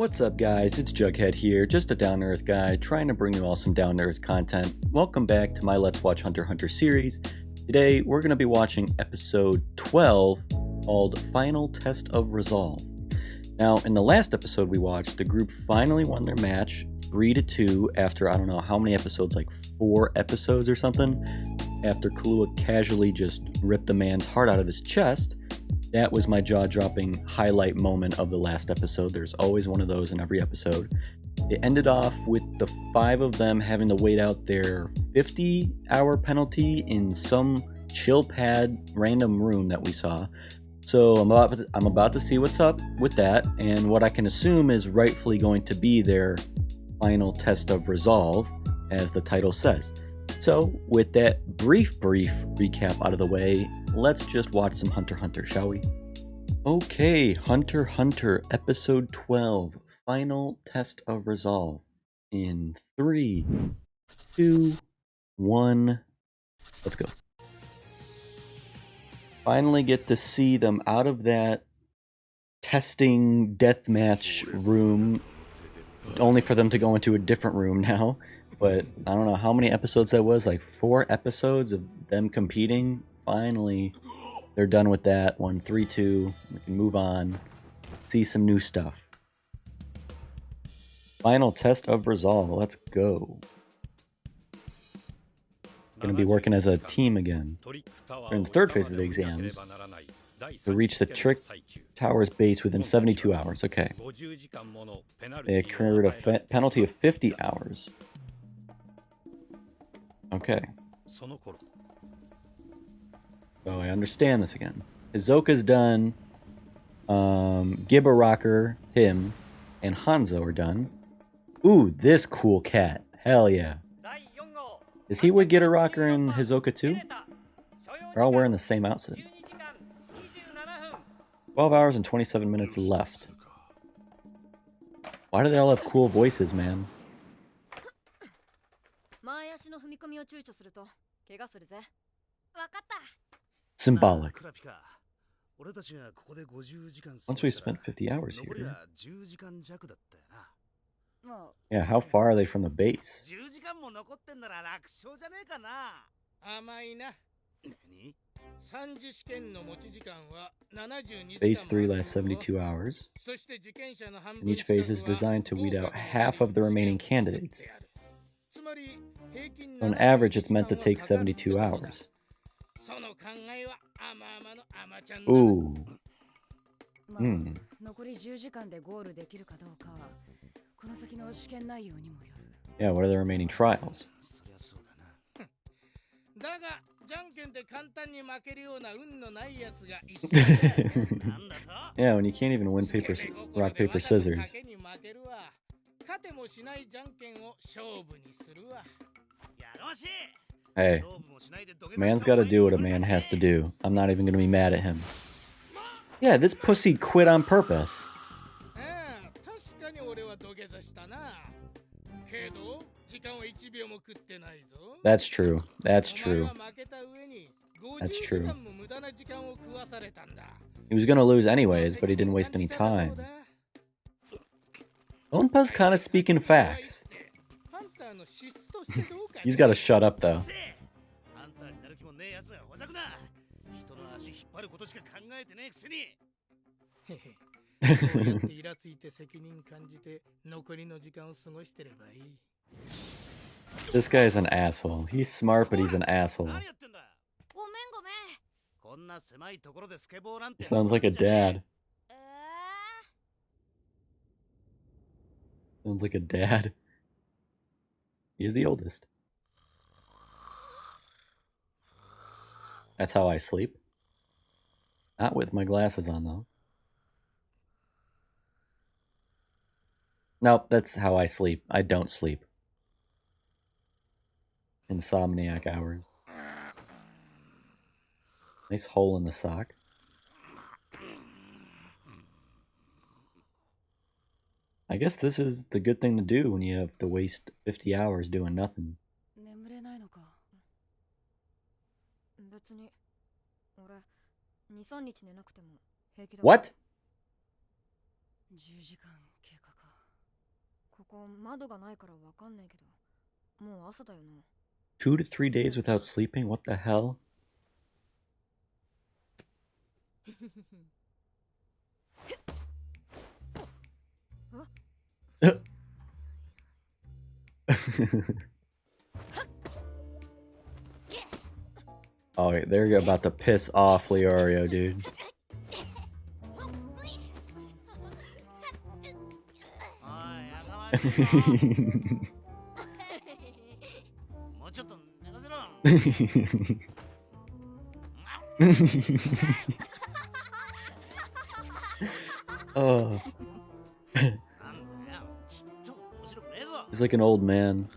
What's up guys, it's Jughead here, just a down-to-earth guy trying to bring you all some down-to-earth content. Welcome back to my Let's Watch Hunter x Hunter series. Today we're going to be watching episode 12 called Final Test of Resolve. Now in the last episode we watched, the group finally won their match 3-2 after I don't know how many episodes, like 4 episodes or something, after Kahlua casually just ripped the man's heart out of his chest. That was my jaw-dropping highlight moment of the last episode. There's always one of those in every episode. It ended off with the 5 of them having to wait out their 50-hour penalty in some chill pad random room that we saw. So I'm about to see what's up with that, and what I can assume is rightfully going to be their final test of resolve, as the title says. So with that brief recap out of the way, let's just watch some Hunter x Hunter, shall we? Okay, Hunter x Hunter episode 12, Final Test of Resolve. In 3, 2, 1, let's go. Finally get to see them out of that testing deathmatch room, only for them to go into a different room now. But I don't know how many episodes that was, like 4 episodes of them competing. Finally, they're done with that. 1, 3, 2. We can move on, see some new stuff. Final test of resolve. Let's go. Gonna be working as a team again. We're in the 3rd phase of the exams. To reach the Trick Tower's base within 72 hours. Okay. They occurred a penalty of 50 hours. Okay. Oh, I understand this again. Hizoka's done. Gibba Rocker, him, and Hanzo are done. Ooh, this cool cat. Hell yeah. Is he with Gibba Rocker and Hizoka too? They're all wearing the same outfit. 12 hours and 27 minutes left. Why do they all have cool voices, man? Symbolic. Once we spent 50 hours here. Yeah, how far are they from the base? Phase 3 lasts 72 hours. And each phase is designed to weed out half of the remaining candidates. On average, it's meant to take 72 hours. Ooh. Yeah, what are the remaining trials? Yeah, when you can't even win rock, paper, scissors. Hey, man's gotta do what a man has to do. I'm not even gonna be mad at him. Yeah, this pussy quit on purpose. That's true. That's true. That's true. He was gonna lose anyways, but he didn't waste any time. Tonpa's kind of speaking facts. He's gotta shut up though. This guy's an asshole. He's smart, but he's an asshole. He sounds like a dad. Sounds like a dad. He's the oldest. That's how I sleep. Not with my glasses on, though. Nope, that's how I sleep. I don't sleep. Insomniac hours. Nice hole in the sock. I guess this is the good thing to do when you have to waste 50 hours doing nothing. What? 2 to 3 days without sleeping? What the hell? Oh, they're about to piss off Leorio, dude. Oh. He's like an old man.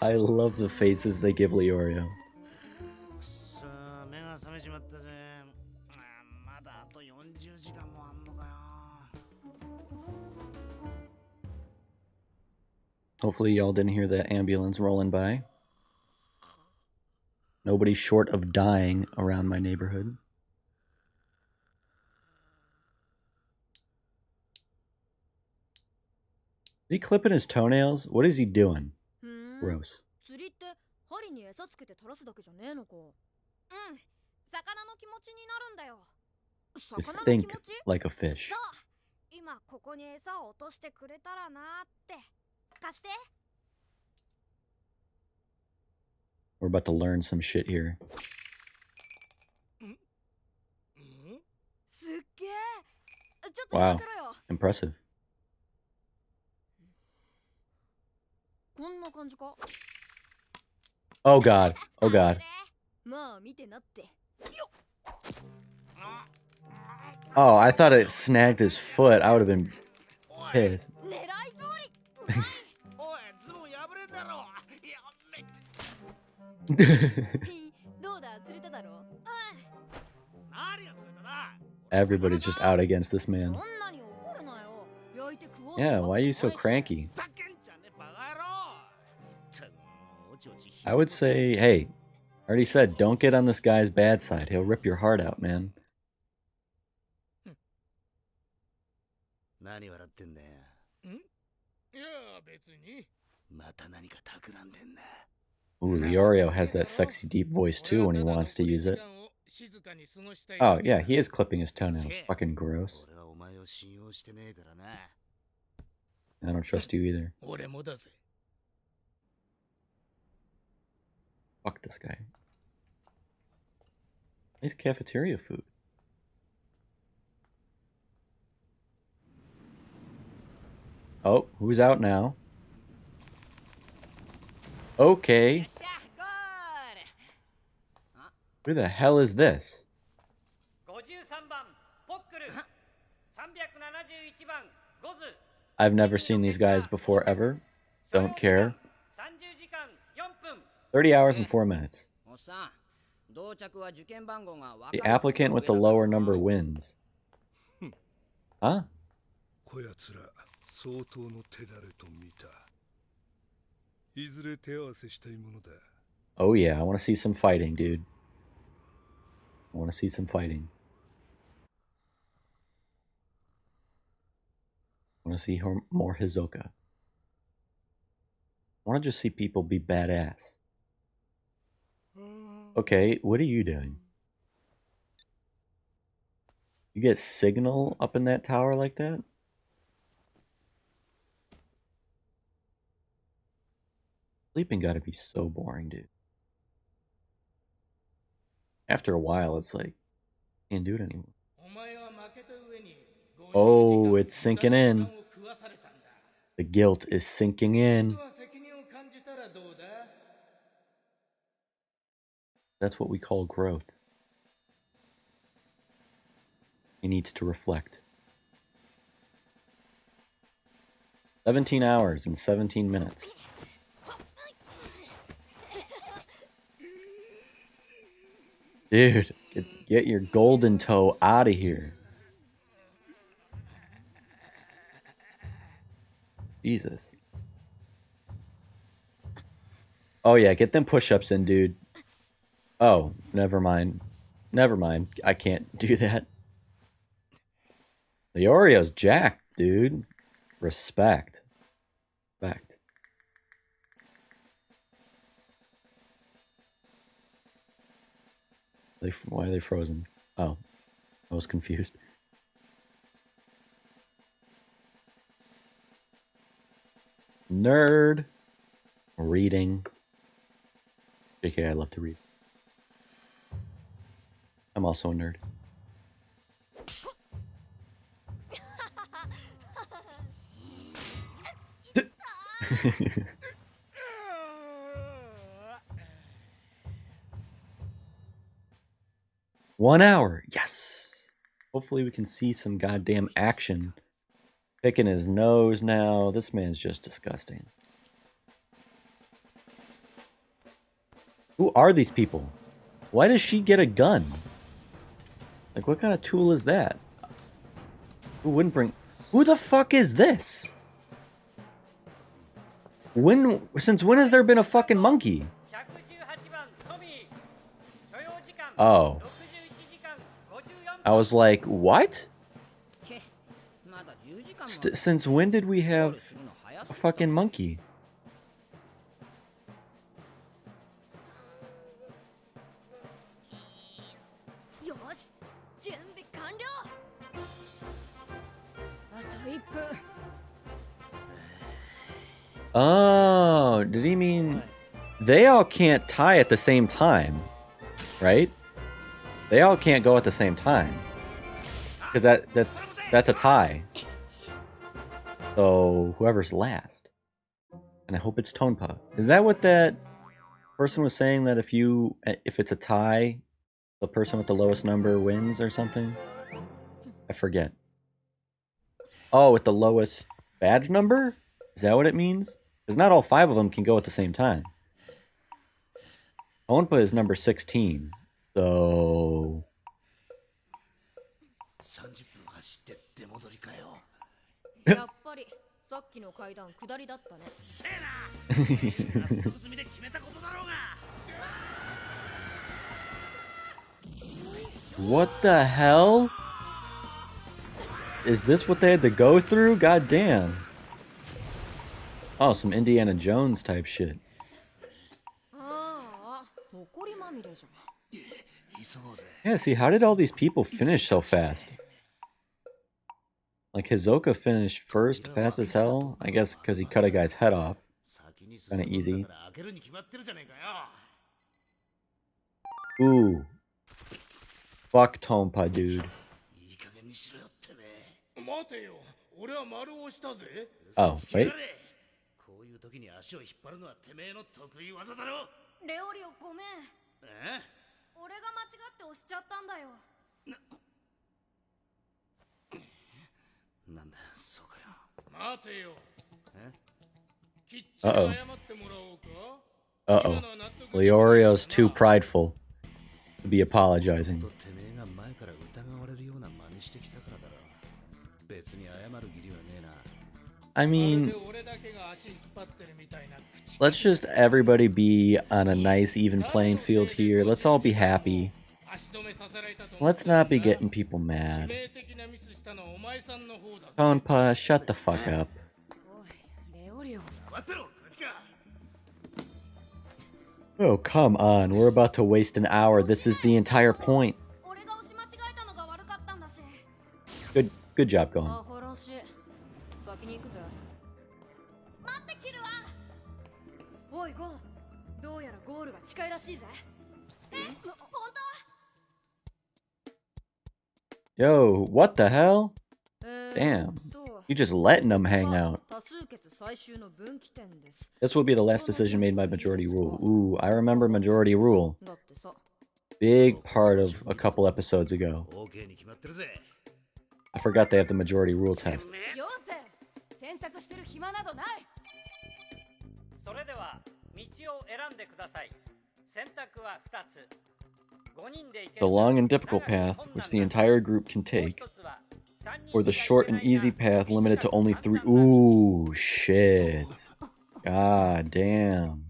I love the faces they give Leorio. Hopefully y'all didn't hear that ambulance rolling by. Nobody's short of dying around my neighborhood. Is he clipping his toenails? What is he doing? Gross. To think like a fish. We're about to learn some shit here. Wow, impressive. Oh god, oh god. Oh, I thought it snagged his foot. I would have been pissed. Everybody's just out against this man. Yeah, why are you so cranky? I would say, hey, I already said, don't get on this guy's bad side. He'll rip your heart out, man. Ooh, Leorio has that sexy deep voice too when he wants to use it. Oh, yeah, he is clipping his toenails. Fucking gross. I don't trust you either. Fuck this guy. Nice cafeteria food. Oh, who's out now? Okay. Who the hell is this? I've never seen these guys before ever. Don't care. 30 hours and 4 minutes. The applicant with the lower number wins. Huh? Oh yeah, I want to see some fighting, dude. I want to see some fighting. I want to see more Hizoka. I want to just see people be badass. Okay, what are you doing? You get signal up in that tower like that? Sleeping gotta be so boring, dude. After a while, it's like, can't do it anymore. Oh, it's sinking in. The guilt is sinking in. That's what we call growth. He needs to reflect. 17 hours and 17 minutes. Dude, get your golden toe out of here. Jesus. Oh yeah, get them push-ups in, dude. Oh, never mind. Never mind. I can't do that. Leorio's jacked. dude. Respect. Respect. Why are they frozen? Oh, I was confused. Nerd. Reading. JK, I love to read. I'm also a nerd. One hour. Yes. Hopefully we can see some goddamn action. Picking his nose now. This man's just disgusting. Who are these people? Why does she get a gun? Like, what kind of tool is that? Who wouldn't bring... Who the fuck is this? Since when has there been a fucking monkey? Oh. I was like, what? Since when did we have a fucking monkey? Oh, did he mean they all can't tie at the same time, right? They all can't go at the same time, because that's a tie. So whoever's last, and I hope it's Tonpa. Is that what that person was saying, that if it's a tie, the person with the lowest number wins or something? I forget. Oh, with the lowest badge number? Is that what it means? Because not all 5 of them can go at the same time. Tonpa is number 16. So... What the hell? Is this what they had to go through? God damn. Oh, some Indiana Jones type shit. Yeah, see, how did all these people finish so fast? Like, Hizoka finished first, fast as hell. I guess because he cut a guy's head off. Kinda easy. Ooh. Fuck Tonpa, dude. Oh, wait. Uh-oh. Uh-oh. Leorio's too prideful to be apologizing. I mean, let's just everybody be on a nice even playing field here. Let's all be happy. Let's not be getting people mad. Tonpa, shut the fuck up. Oh, come on. We're about to waste an hour. This is the entire point. Good job, going. Yo, what the hell? Damn. You just letting them hang out. This will be the last decision made by majority rule. Ooh, I remember majority rule. Big part of a couple episodes ago. I forgot they have the majority rule test. The long and difficult path, which the entire group can take, or the short and easy path limited to only 3. Ooh, shit. God damn.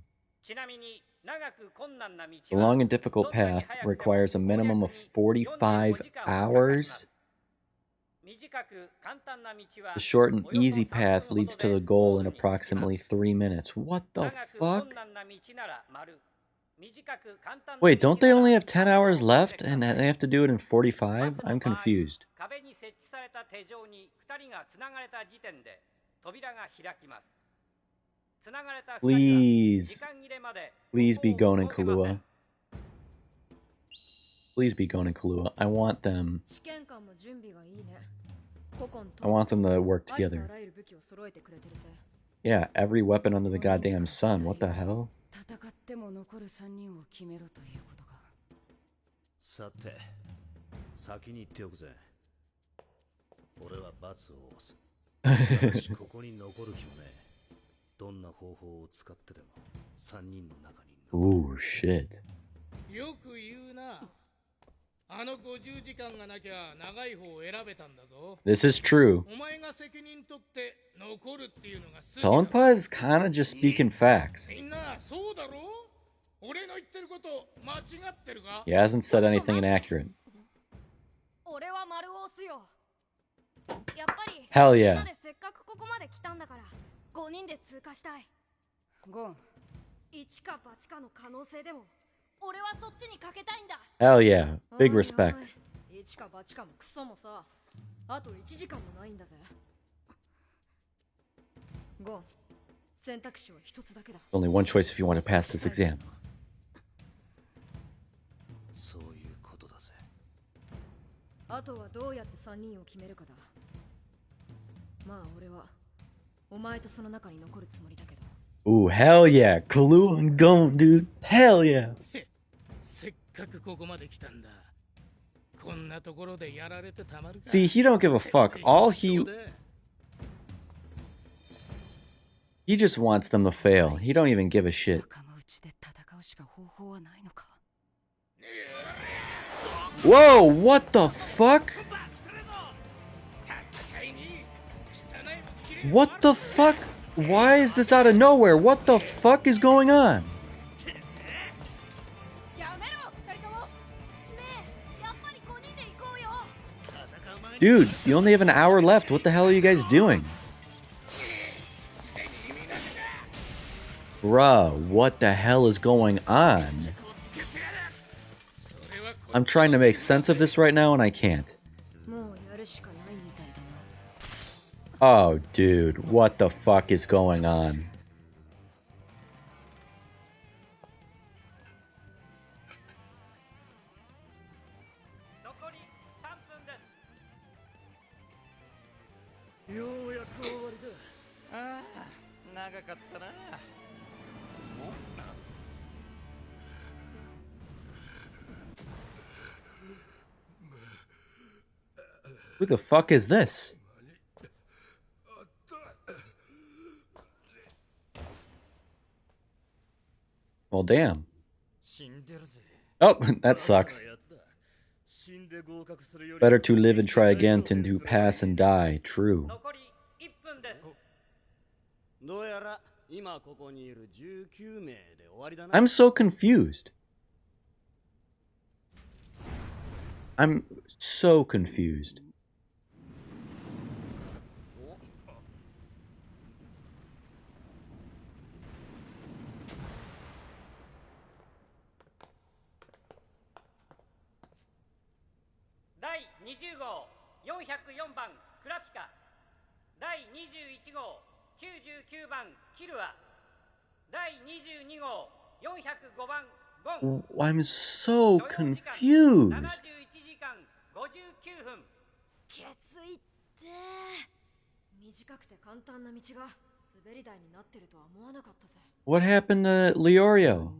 The long and difficult path requires a minimum of 45 hours. The short and easy path leads to the goal in approximately 3 minutes. What the fuck? Wait, don't they only have 10 hours left and they have to do it in 45? I'm confused. Please. Please be Gon and Kahlua. Please be Gon and Kahlua. I want them. I want them to work together. Yeah, every weapon under the goddamn sun. What the hell? Ooh, shit. This is true. Tonpa is kind of just speaking facts. He hasn't said anything inaccurate. Hell yeah. Hell yeah. Big respect. Only one choice if you want to pass this exam. Ooh, hell yeah. Kahlua and Gon, dude. Hell yeah. See, he don't give a fuck. He just wants them to fail. He don't even give a shit. Whoa, what the fuck? What the fuck? Why is this out of nowhere? What the fuck is going on? Dude, you only have an hour left. What the hell are you guys doing? Bruh, what the hell is going on? I'm trying to make sense of this right now and I can't. Oh, dude, what the fuck is going on? Who the fuck is this? Well, damn. Oh, that sucks. Better to live and try again than to pass and die. True. I'm so confused. I'm so confused. I'm so confused. What happened to Leorio?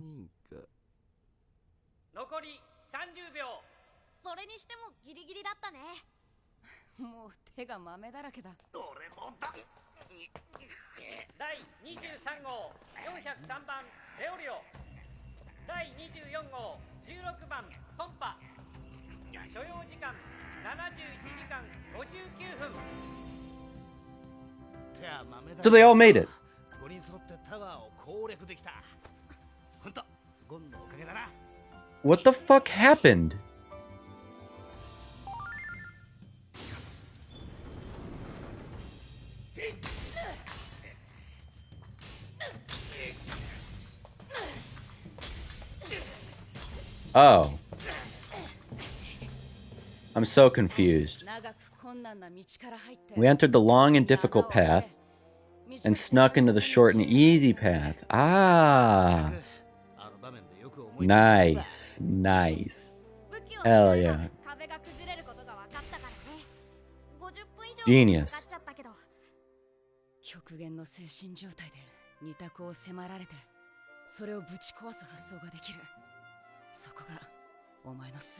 So they all made it. What the fuck happened? Oh. I'm so confused. We entered the long and difficult path and snuck into the short and easy path. Ah. Nice. Nice. Hell yeah. Genius.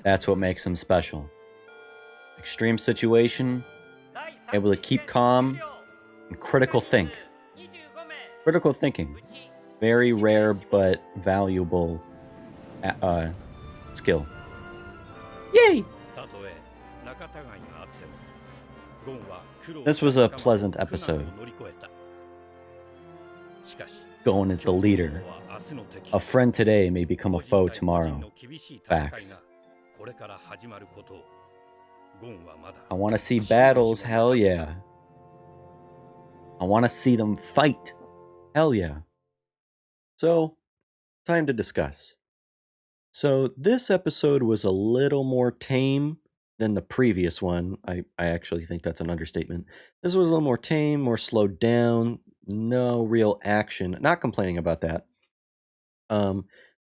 That's what makes him special. Extreme situation, able to keep calm, and critical think. Critical thinking. Very rare but valuable skill. Yay! This was a pleasant episode. Gon is the leader. A friend today may become a foe tomorrow. Facts. I want to see battles, hell yeah. I want to see them fight, hell yeah. So, time to discuss. So, this episode was a little more tame than the previous one. I actually think that's an understatement. This was a little more tame, more slowed down, no real action. Not complaining about that.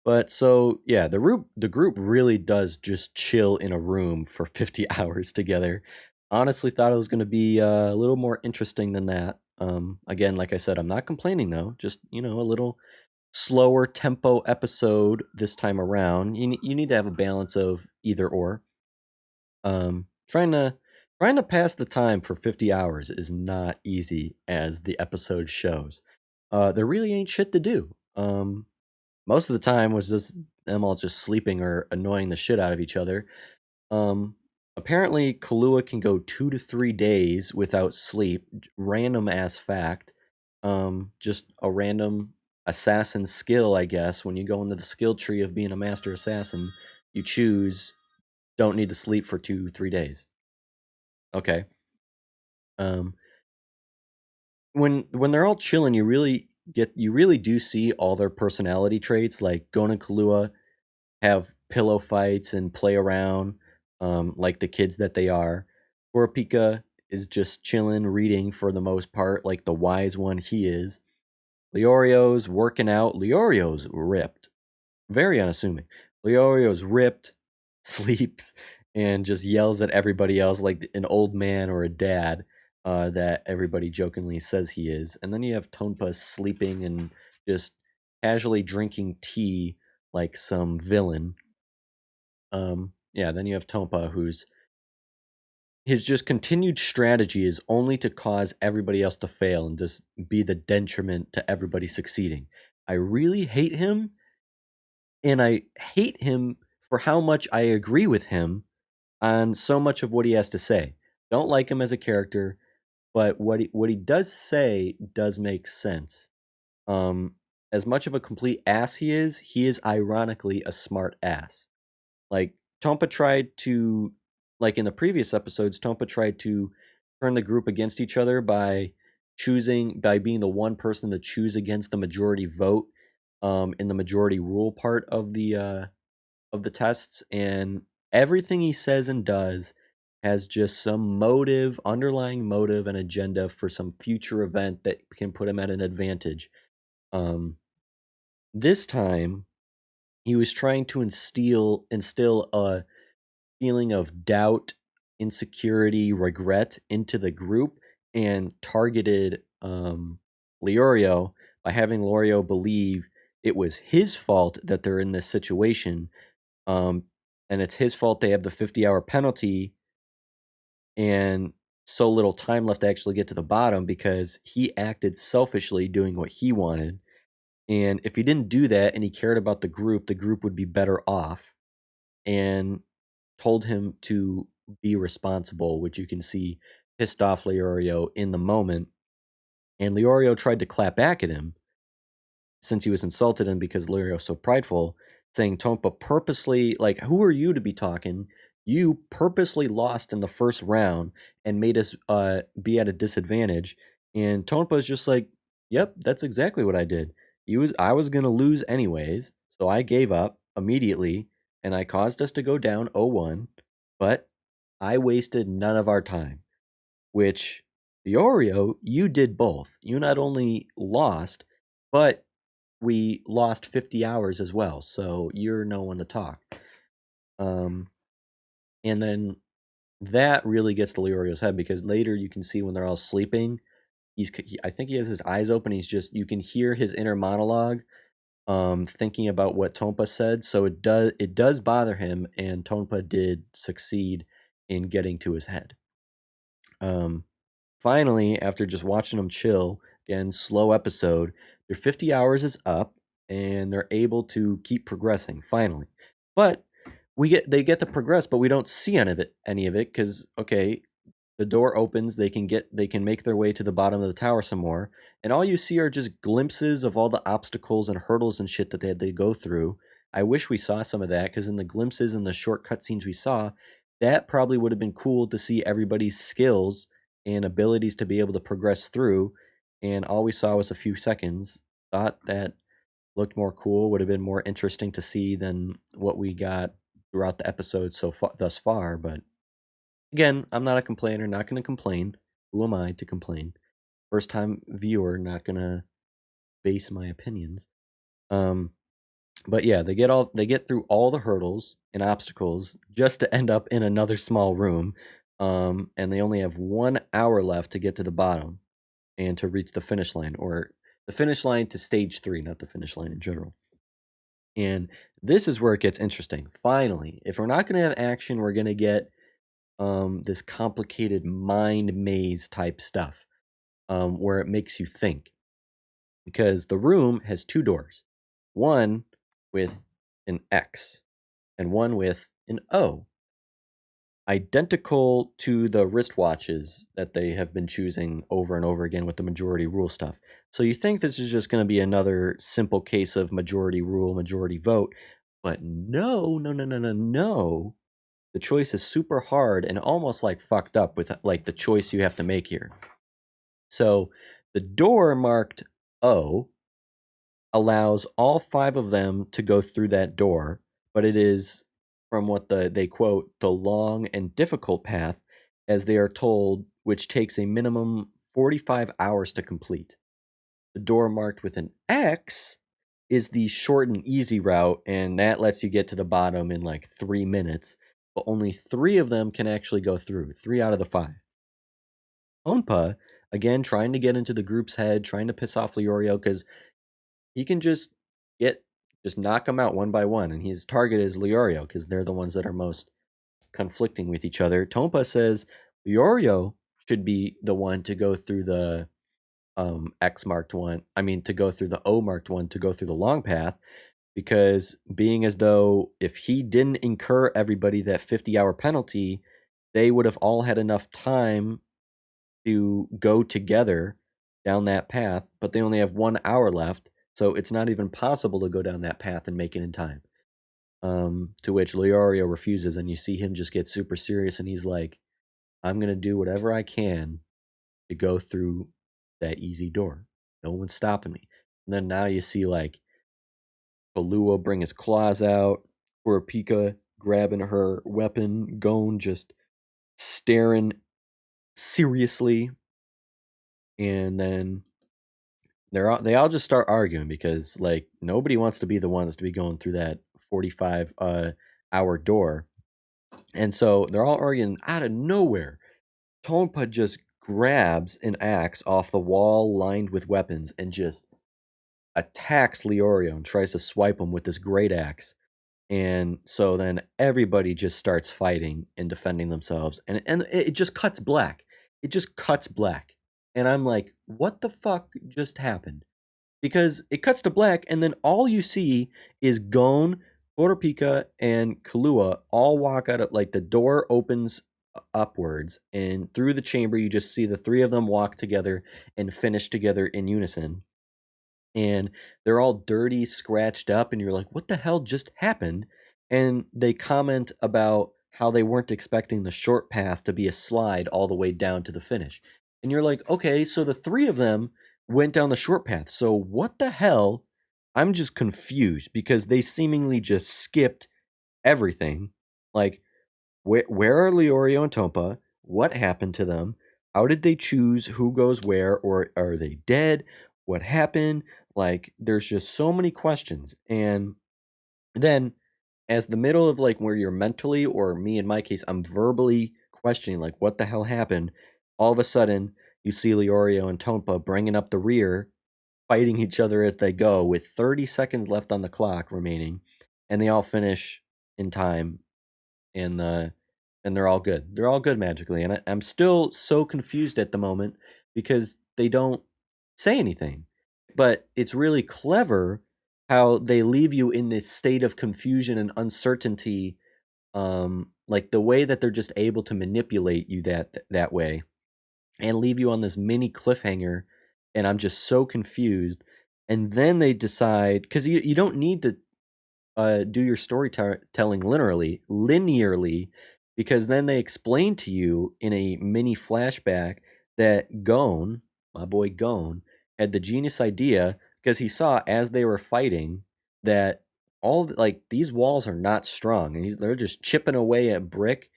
But so yeah, the group really does just chill in a room for 50 hours together. Honestly, thought it was going to be a little more interesting than that. Again, like I said, I'm not complaining though. Just a little slower tempo episode this time around. You need to have a balance of either or. Trying to pass the time for 50 hours is not easy, as the episode shows. There really ain't shit to do. Most of the time was just them all just sleeping or annoying the shit out of each other. Apparently, Kahlua can go 2 to 3 days without sleep. Random ass fact. Just a random assassin skill, I guess. When you go into the skill tree of being a master assassin, you choose don't need to sleep for 2-3 days. Okay. When they're all chilling, you really do see all their personality traits. Like Gon and Kahlua have pillow fights and play around, like the kids that they are. Kurapika is just chilling, reading for the most part, like the wise one he is. Leorio's working out. Leorio's ripped. Very unassuming. Leorio's ripped, sleeps, and just yells at everybody else like an old man or a dad that everybody jokingly says he is. And then you have Tonpa sleeping and just casually drinking tea like some villain. Yeah, then you have Tonpa, who's his just continued strategy is only to cause everybody else to fail and just be the detriment to everybody succeeding. I really hate him, and I hate him for how much I agree with him on so much of what he has to say. Don't like him as a character, but what he does say does make sense. As much of a complete ass he is ironically a smart ass. Like Tonpa tried to, like in the previous episodes, Tonpa tried to turn the group against each other by being the one person to choose against the majority vote in the majority rule part of the tests, and everything he says and does has just some underlying motive and agenda for some future event that can put him at an advantage. This time he was trying to instill a feeling of doubt, insecurity, regret into the group, and targeted Leorio by having Leorio believe it was his fault that they're in this situation, and it's his fault they have the 50-hour penalty and so little time left to actually get to the bottom because he acted selfishly doing what he wanted. And if he didn't do that and he cared about the group would be better off, and told him to be responsible, which you can see pissed off Leorio in the moment. And Leorio tried to clap back at him since he was insulted him because Leorio was so prideful, saying Tonpa purposely, like, who are you to be talking? You purposely lost in the first round and made us be at a disadvantage. And Tonpa is just like, yep, that's exactly what I did. I was going to lose anyways, so I gave up immediately and I caused us to go down 0-1, but I wasted none of our time, which Leorio, you did both. You not only lost, but we lost 50 hours as well, so you're no one to talk. And then that really gets to Leorio's head, because later you can see when they're all sleeping, I think he has his eyes open. You can hear his inner monologue, thinking about what Tonpa said. So it does bother him, and Tonpa did succeed in getting to his head. Finally, after just watching them chill, again, slow episode, their 50 hours is up, and they're able to keep progressing finally. But they get to progress, but we don't see any of it, because okay, the door opens, they can make their way to the bottom of the tower some more, and all you see are just glimpses of all the obstacles and hurdles and shit that they had to go through. I wish we saw some of that, because in the glimpses and the short cutscenes we saw, that probably would have been cool to see everybody's skills and abilities to be able to progress through, and all we saw was a few seconds. Thought that looked more cool, would have been more interesting to see than what we got throughout the episode thus far. But again, I'm not a complainer, not going to complain. Who am I to complain? First time viewer, not going to base my opinions. But yeah, they get through all the hurdles and obstacles just to end up in another small room. And they only have 1 hour left to get to the bottom and to reach the finish line, or the finish line to stage 3, not the finish line in general. And this is where it gets interesting. Finally, if we're not going to have action, we're going to get this complicated mind maze type stuff, where it makes you think. Because the room has 2 doors, one with an X and one with an O, identical to the wristwatches that they have been choosing over and over again with the majority rule stuff. So you think this is just going to be another simple case of majority rule, majority vote, but no. The choice is super hard and almost like fucked up with like the choice you have to make here. So the door marked O allows all 5 of them to go through that door, but it is, from what they quote, the long and difficult path, as they are told, which takes a minimum 45 hours to complete. The door marked with an X is the short and easy route, and that lets you get to the bottom in like 3 minutes, but only 3 of them can actually go through, 3 out of the 5. Tonpa, again, trying to get into the group's head, trying to piss off Leorio, because he can just knock them out one by one, and his target is Leorio, because they're the ones that are most conflicting with each other. Tonpa says Leorio should be the one to go through the X marked one. I mean, to go through the O marked one, to go through the long path, because being as though if he didn't incur everybody that 50-hour penalty, they would have all had enough time to go together down that path, but they only have 1 hour left, so it's not even possible to go down that path and make it in time. To which Leorio refuses, and you see him just get super serious, and he's like, I'm going to do whatever I can to go through that easy door. No one's stopping me. And then now you see like Kahlua bring his claws out, Kurapika grabbing her weapon, Gon just staring seriously, and then they all just start arguing, because like nobody wants to be the ones to be going through that 45 hour door. And so they're all arguing. Out of nowhere, Tonpa just grabs an axe off the wall lined with weapons and just attacks Leorio and tries to swipe him with this great axe. And so then everybody just starts fighting and defending themselves, and it just cuts black. It just cuts black. And I'm like, what the fuck just happened? Because it cuts to black, and then all you see is Gon, Kurapika, and Kahlua all walk out of, like, the door opens upwards, and through the chamber you just see the 3 of them walk together and finish together in unison. And they're all dirty, scratched up, and you're like, what the hell just happened? And they comment about how they weren't expecting the short path to be a slide all the way down to the finish. And you're like, okay, so the 3 of them went down the short path. So what the hell? I'm just confused, because they seemingly just skipped everything. Like, where are Leorio and Tonpa? What happened to them? How did they choose who goes where? Or are they dead? What happened? Like, there's just so many questions. And then, as the middle of like where you're mentally, or me in my case, I'm verbally questioning, like, what the hell happened? All of a sudden, you see Leorio and Tonpa bringing up the rear, fighting each other as they go, with 30 seconds left on the clock remaining, and they all finish in time, and they're all good. They're all good magically, and I'm still so confused at the moment because they don't say anything. But it's really clever how they leave you in this state of confusion and uncertainty, like the way that they're just able to manipulate you that way and leave you on this mini cliffhanger, and I'm just so confused. And then they decide, because you don't need to do your storytelling linearly, because then they explain to you in a mini flashback that Gon, my boy Gon, had the genius idea, because he saw as they were fighting that like these walls are not strong, and they're just chipping away at brick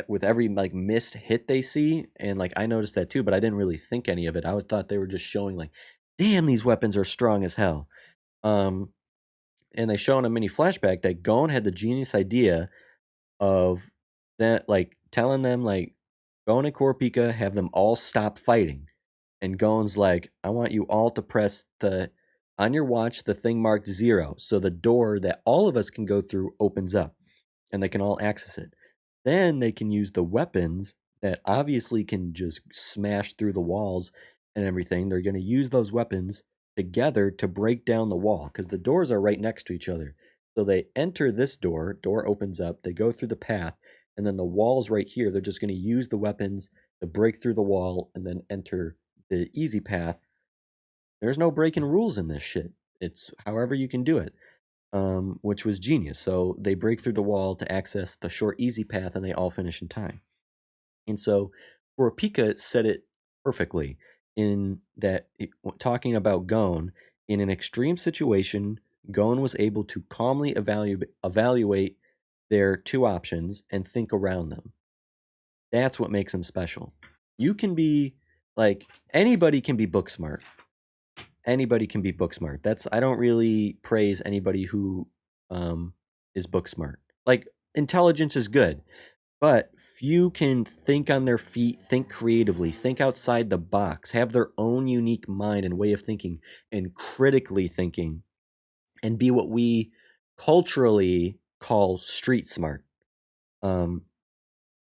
with every like missed hit they see. And like I noticed that too, but I didn't really think any of it. I thought they were just showing like, damn, these weapons are strong as hell. um and they show in a mini flashback that Gon had the genius idea of that, like telling them, like, Gon and Kurapika have them all stop fighting, and Gon's like, I want you all to press the on your watch the thing marked 0, so the door that all of us can go through opens up, and they can all access it. Then they can use the weapons that obviously can just smash through the walls and everything. They're going to use those weapons together to break down the wall, because the doors are right next to each other. So they enter this door opens up, they go through the path, and then the wall's right here. They're just going to use the weapons to break through the wall and then enter the easy path. There's no breaking rules in this shit. It's however you can do it, which was genius. So they break through the wall to access the short, easy path, and they all finish in time. And so Kurapika said it perfectly in that, talking about Gon, in an extreme situation, Gon was able to calmly evaluate their two options and think around them. That's what makes him special. You can be like, anybody can be book smart. Anybody can be book smart. I don't really praise anybody who is book smart. Like, intelligence is good, but few can think on their feet, think creatively, think outside the box, have their own unique mind and way of thinking, and critically thinking, and be what we culturally call street smart. And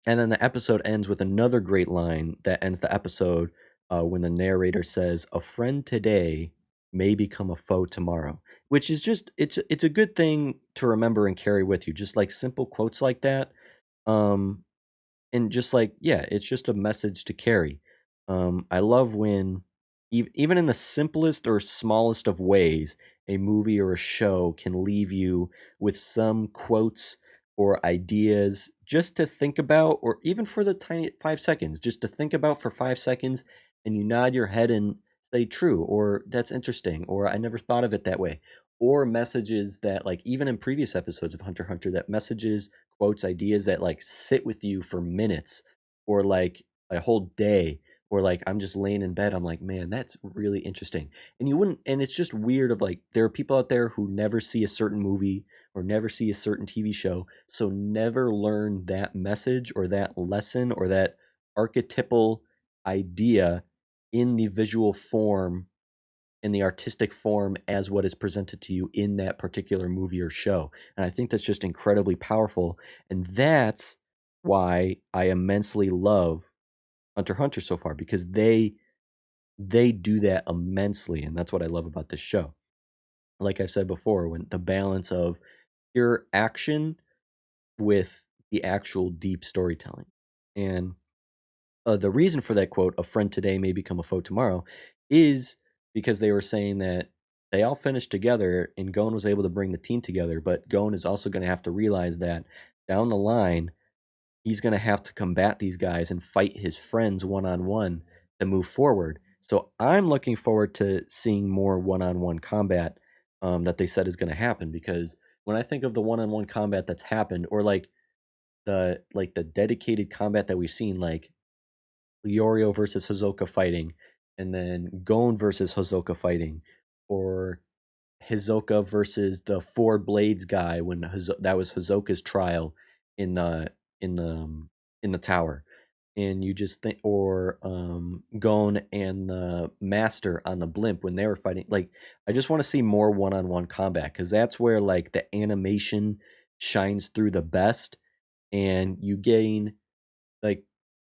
then the episode ends with another great line that ends the episode, when the narrator says, "A friend today may become a foe tomorrow," which is just, it's a good thing to remember and carry with you. Just like simple quotes like that. Um, and just like, yeah, it's just a message to carry. I love when even in the simplest or smallest of ways, a movie or a show can leave you with some quotes or ideas just to think about, or even for the tiny 5 seconds, just to think about for 5 seconds, and you nod your head and say true, or that's interesting, or I never thought of it that way. Or messages that, like, even in previous episodes of Hunter x Hunter, that messages, quotes, ideas that like sit with you for minutes, or like a whole day, or like I'm just laying in bed, I'm like, man, that's really interesting. And you wouldn't, and it's just weird of like, there are people out there who never see a certain movie or never see a certain TV show, so never learn that message or that lesson or that archetypal idea in the visual form, in the artistic form, as what is presented to you in that particular movie or show. And I think that's just incredibly powerful. And that's why I immensely love Hunter x Hunter so far, because they do that immensely. And that's what I love about this show. Like I've said before, when the balance of pure action with the actual deep storytelling. And the reason for that quote, "A friend today may become a foe tomorrow," is because they were saying that they all finished together and Gon was able to bring the team together, but Gon is also going to have to realize that down the line, he's going to have to combat these guys and fight his friends one on one to move forward. So I'm looking forward to seeing more one on one combat, that they said is going to happen, because when I think of the one-on-one combat that's happened, or like the dedicated combat that we've seen, like Leorio versus Hisoka fighting, and then Gon versus Hisoka fighting, or Hisoka versus the Four Blades guy when that was Hisoka's trial in the in the in the tower. And you just think, or Gon and the Master on the blimp when they were fighting. Like, I just want to see more one-on-one combat, because that's where like the animation shines through the best, and you gain like,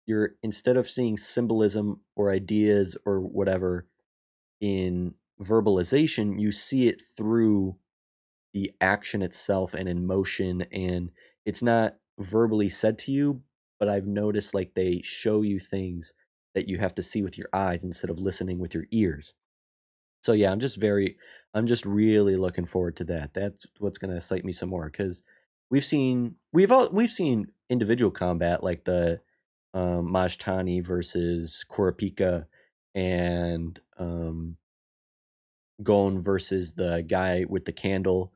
you're, instead of seeing symbolism or ideas or whatever in verbalization, you see it through the action itself and in motion, and it's not verbally said to you, but I've noticed like they show you things that you have to see with your eyes instead of listening with your ears. So yeah, I'm just really looking forward to that. That's what's going to excite me some more, because we've seen individual combat like the Majtani versus Kurapika, and Gon versus the guy with the candle.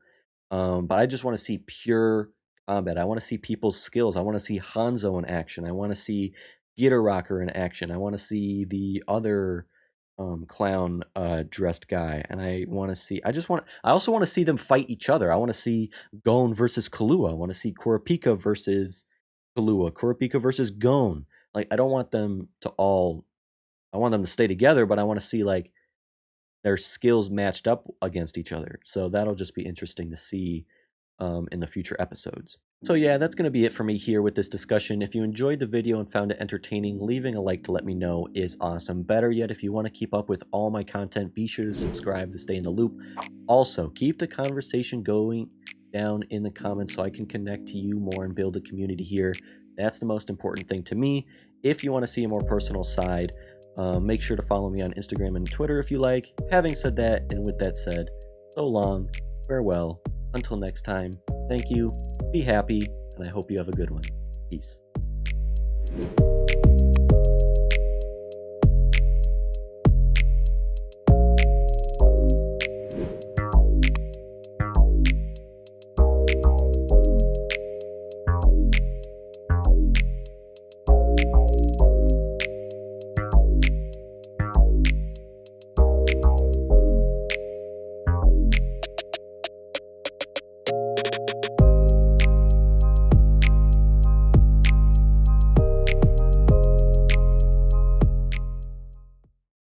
But I just want to see pure combat. I want to see people's skills. I want to see Hanzo in action. I want to see Getter Rocker in action. I want to see the other clown dressed guy. And I also want to see them fight each other. I want to see Gon versus Kahlua. I want to see Kurapika versus Kahlua. Kurapika versus Gon. Like, I don't want them to all, I want them to stay together, but I want to see like their skills matched up against each other. So that'll just be interesting to see in the future episodes. So yeah, that's going to be it for me here with this discussion. If you enjoyed the video and found it entertaining, leaving a like to let me know is awesome. Better yet, if you want to keep up with all my content, be sure to subscribe to stay in the loop. Also, keep the conversation going down in the comments so I can connect to you more and build a community here. That's the most important thing to me. If you want to see a more personal side, make sure to follow me on Instagram and Twitter if you like. Having said that, and with that said, so long, farewell, until next time, thank you, be happy, and I hope you have a good one. Peace.